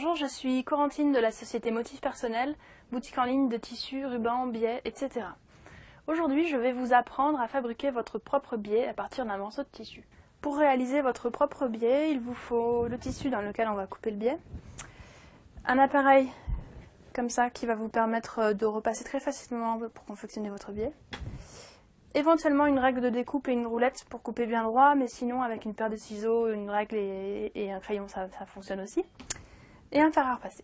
Bonjour, je suis Corentine de la société Motifs Personnels, boutique en ligne de tissus, rubans, biais, etc. Aujourd'hui, je vais vous apprendre à fabriquer votre propre biais à partir d'un morceau de tissu. Pour réaliser votre propre biais, il vous faut le tissu dans lequel on va couper le biais, un appareil comme ça qui va vous permettre de repasser très facilement pour confectionner votre biais, éventuellement une règle de découpe et une roulette pour couper bien droit, mais sinon avec une paire de ciseaux, une règle et un crayon ça fonctionne aussi, et un fer à repasser.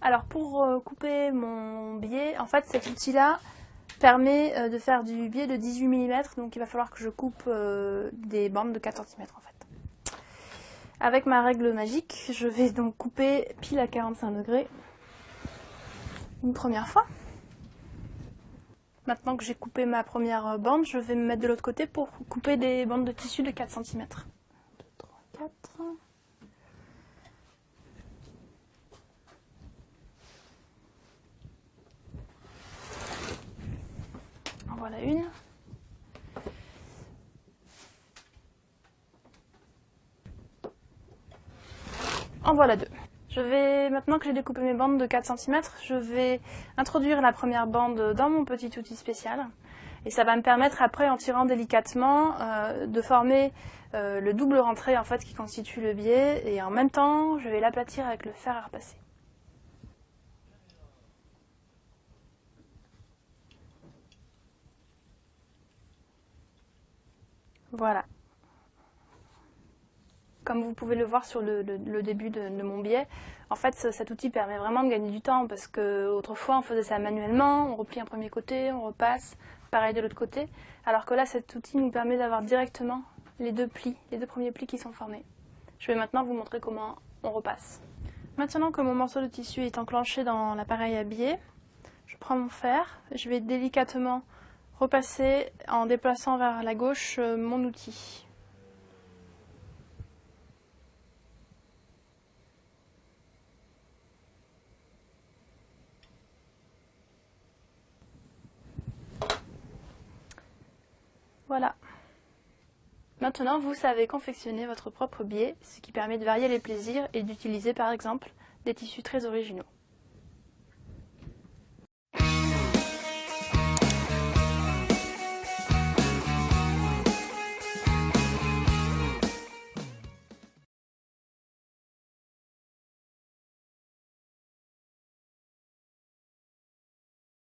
Alors pour couper mon biais, en fait cet outil-là permet de faire du biais de 18 mm, donc il va falloir que je coupe des bandes de 4 cm en fait. Avec ma règle magique, je vais donc couper pile à 45 degrés une première fois. Maintenant que j'ai coupé ma première bande, je vais me mettre de l'autre côté pour couper des bandes de tissu de 4 cm. 1, 2, 3, 4. En voilà une. En voilà deux. Maintenant que j'ai découpé mes bandes de 4 cm, je vais introduire la première bande dans mon petit outil spécial. Et ça va me permettre après, en tirant délicatement, de former le double rentré en fait, qui constitue le biais. Et en même temps, je vais l'aplatir avec le fer à repasser. Voilà. Comme vous pouvez le voir sur le début de mon biais, en fait cet outil permet vraiment de gagner du temps parce qu'autrefois on faisait ça manuellement, on replie un premier côté, on repasse, pareil de l'autre côté, alors que là cet outil nous permet d'avoir directement les deux premiers plis qui sont formés. Je vais maintenant vous montrer comment on repasse. Maintenant que mon morceau de tissu est enclenché dans l'appareil à biais, je prends mon fer, je vais délicatement repasser en déplaçant vers la gauche mon outil. Voilà. Maintenant, vous savez confectionner votre propre biais, ce qui permet de varier les plaisirs et d'utiliser par exemple des tissus très originaux.